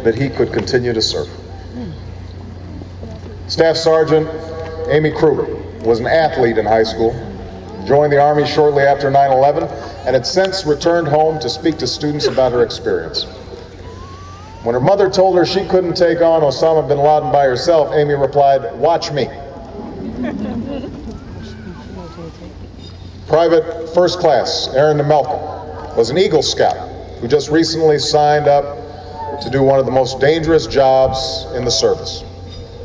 that he could continue to serve. Staff Sergeant Amy Kruger was an athlete in high school, joined the Army shortly after 9/11, and had since returned home to speak to students about her experience. When her mother told her she couldn't take on Osama bin Laden by herself, Amy replied, "Watch me." Private First Class Aaron Nemelka was an Eagle Scout who just recently signed up to do one of the most dangerous jobs in the service,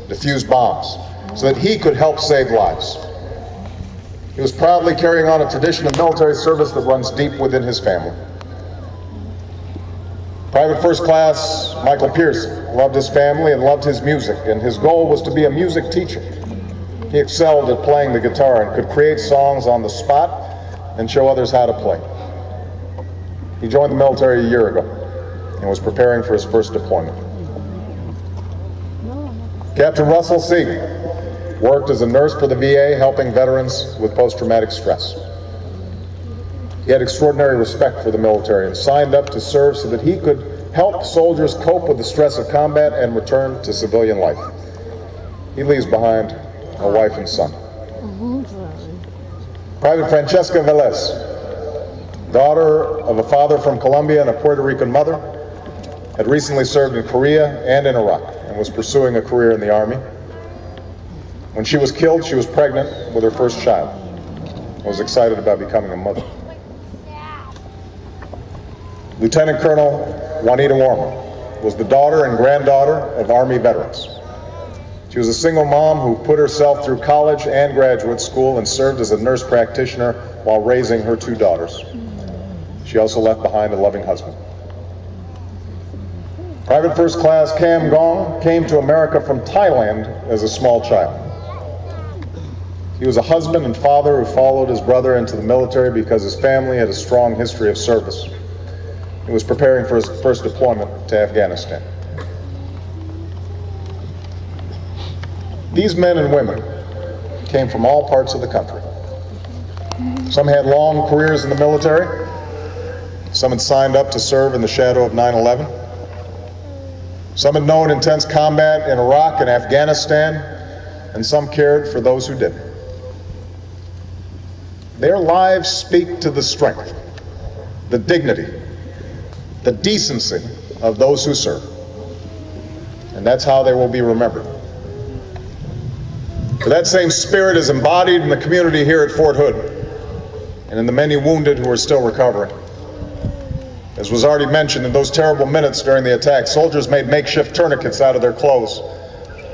defuse bombs, so that he could help save lives. He was proudly carrying on a tradition of military service that runs deep within his family. Private First Class Michael Pearson loved his family and loved his music, and his goal was to be a music teacher. He excelled at playing the guitar and could create songs on the spot and show others how to play. He joined the military a year ago and was preparing for his first deployment. Captain Russell Seagan worked as a nurse for the VA, helping veterans with post-traumatic stress. He had extraordinary respect for the military and signed up to serve so that he could help soldiers cope with the stress of combat and return to civilian life. He leaves behind a wife and son. Private Francesca Velez, daughter of a father from Colombia and a Puerto Rican mother, had recently served in Korea and in Iraq and was pursuing a career in the Army. When she was killed, she was pregnant with her first child and was excited about becoming a mother. Lieutenant Colonel Juanita Warmer was the daughter and granddaughter of Army veterans. She was a single mom who put herself through college and graduate school and served as a nurse practitioner while raising her two daughters. She also left behind a loving husband. Private First Class Cam Gong came to America from Thailand as a small child. He was a husband and father who followed his brother into the military because his family had a strong history of service. He was preparing for his first deployment to Afghanistan. These men and women came from all parts of the country. Some had long careers in the military. Some had signed up to serve in the shadow of 9/11. Some had known intense combat in Iraq and Afghanistan, and some cared for those who didn't. Their lives speak to the strength, the dignity, the decency of those who serve. And that's how they will be remembered. For that same spirit is embodied in the community here at Fort Hood and in the many wounded who are still recovering. As was already mentioned, in those terrible minutes during the attack, soldiers made makeshift tourniquets out of their clothes.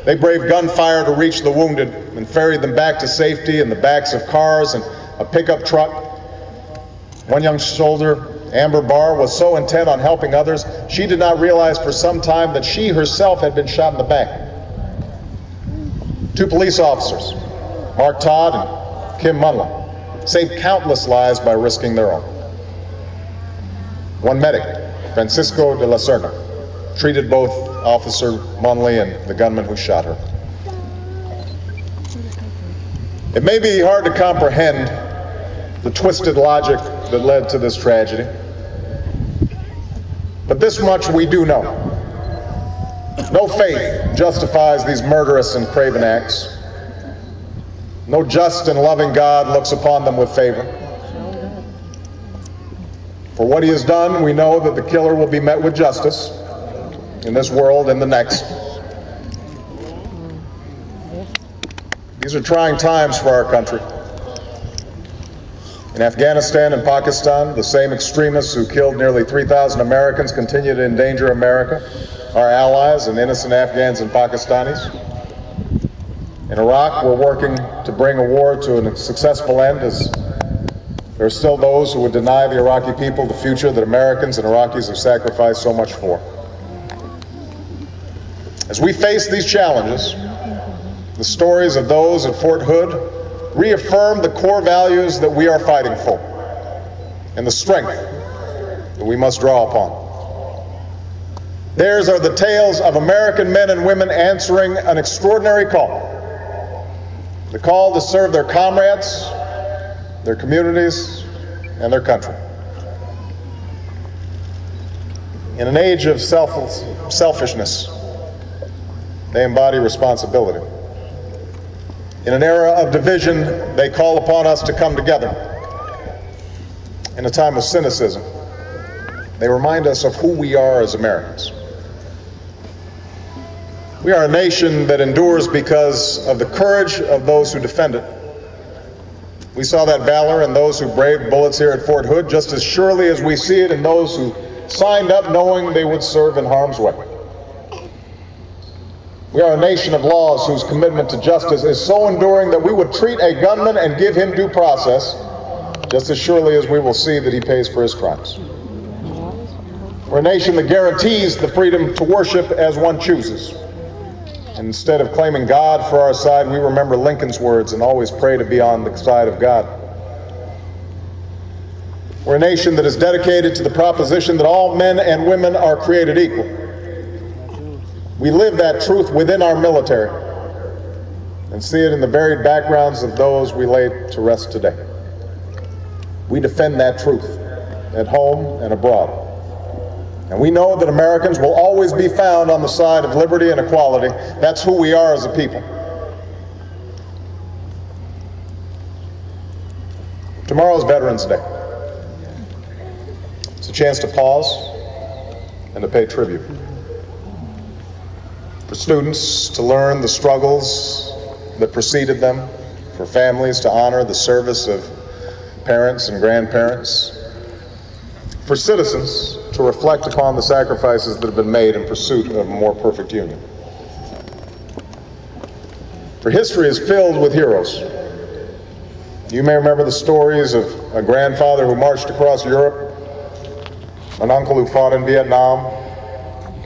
They braved gunfire to reach the wounded and ferried them back to safety in the backs of cars and a pickup truck. One young soldier, Amber Barr, was so intent on helping others, she did not realize for some time that she herself had been shot in the back. Two police officers, Mark Todd and Kim Munley, saved countless lives by risking their own. One medic, Francisco de la Serna, treated both Officer Munley and the gunman who shot her. It may be hard to comprehend the twisted logic that led to this tragedy, but this much we do know. No faith justifies these murderous and craven acts. No just and loving God looks upon them with favor. For what he has done, we know that the killer will be met with justice in this world and the next. These are trying times for our country. In Afghanistan and Pakistan, the same extremists who killed nearly 3,000 Americans continue to endanger America, our allies, and innocent Afghans and Pakistanis. In Iraq, we're working to bring a war to a successful end, as there are still those who would deny the Iraqi people the future that Americans and Iraqis have sacrificed so much for. As we face these challenges, the stories of those at Fort Hood reaffirm the core values that we are fighting for and the strength that we must draw upon. Theirs are the tales of American men and women answering an extraordinary call. The call to serve their comrades, their communities, and their country. In an age of selfishness, they embody responsibility. In an era of division, they call upon us to come together. In a time of cynicism, they remind us of who we are as Americans. We are a nation that endures because of the courage of those who defend it. We saw that valor in those who braved bullets here at Fort Hood just as surely as we see it in those who signed up knowing they would serve in harm's way. We are a nation of laws whose commitment to justice is so enduring that we would treat a gunman and give him due process just as surely as we will see that he pays for his crimes. We're a nation that guarantees the freedom to worship as one chooses. And instead of claiming God for our side, we remember Lincoln's words and always pray to be on the side of God. We're a nation that is dedicated to the proposition that all men and women are created equal. We live that truth within our military and see it in the varied backgrounds of those we lay to rest today. We defend that truth at home and abroad. And we know that Americans will always be found on the side of liberty and equality. That's who we are as a people. Tomorrow's Veterans Day. It's a chance to pause and to pay tribute. For students to learn the struggles that preceded them, for families to honor the service of parents and grandparents, for citizens to reflect upon the sacrifices that have been made in pursuit of a more perfect union. For history is filled with heroes. You may remember the stories of a grandfather who marched across Europe, an uncle who fought in Vietnam,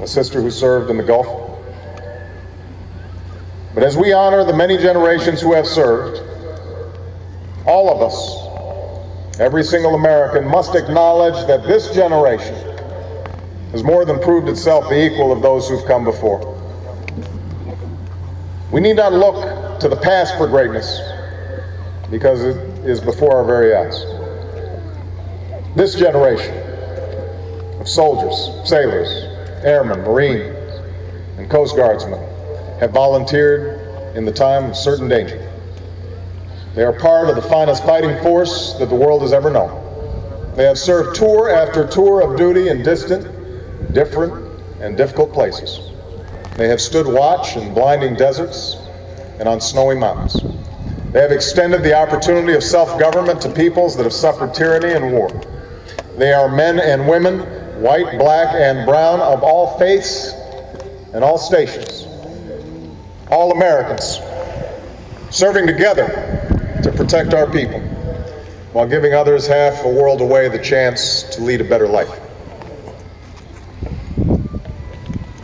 a sister who served in the Gulf. But as we honor the many generations who have served, all of us, every single American, must acknowledge that this generation has more than proved itself the equal of those who've come before. We need not look to the past for greatness, because it is before our very eyes. This generation of soldiers, sailors, airmen, Marines, and Coast Guardsmen have volunteered in the time of certain danger. They are part of the finest fighting force that the world has ever known. They have served tour after tour of duty in distant, different, and difficult places. They have stood watch in blinding deserts and on snowy mountains. They have extended the opportunity of self-government to peoples that have suffered tyranny and war. They are men and women, white, black, and brown, of all faiths and all stations. All Americans, serving together to protect our people, while giving others half a world away the chance to lead a better life.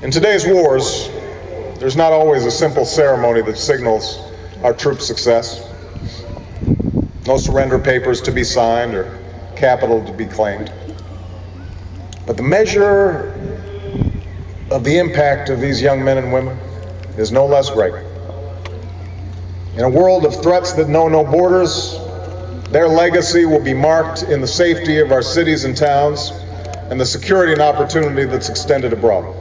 In today's wars, there's not always a simple ceremony that signals our troops' success. No surrender papers to be signed or capital to be claimed. But the measure of the impact of these young men and women is no less great. In a world of threats that know no borders, their legacy will be marked in the safety of our cities and towns and the security and opportunity that's extended abroad.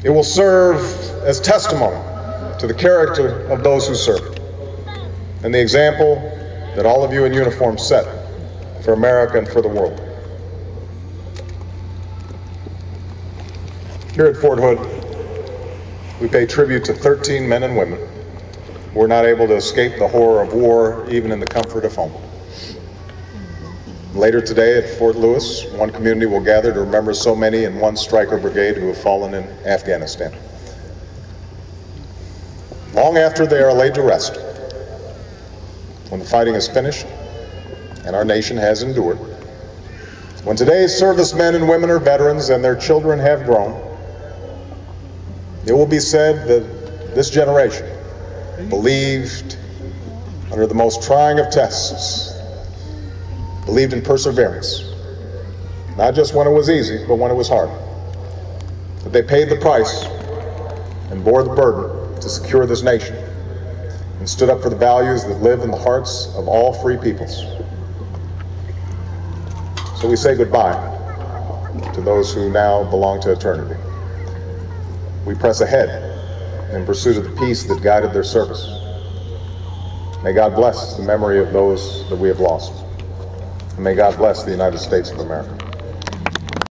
It will serve as testimony to the character of those who serve and the example that all of you in uniform set for America and for the world. Here at Fort Hood, we pay tribute to 13 men and women who were not able to escape the horror of war even in the comfort of home. Later today at Fort Lewis, one community will gather to remember so many in one Stryker brigade who have fallen in Afghanistan. Long after they are laid to rest, when the fighting is finished and our nation has endured, when today's servicemen and women are veterans and their children have grown, it will be said that this generation believed under the most trying of tests, believed in perseverance, not just when it was easy, but when it was hard. That they paid the price and bore the burden to secure this nation and stood up for the values that live in the hearts of all free peoples. So we say goodbye to those who now belong to eternity. We press ahead in pursuit of the peace that guided their service. May God bless the memory of those that we have lost. And may God bless the United States of America.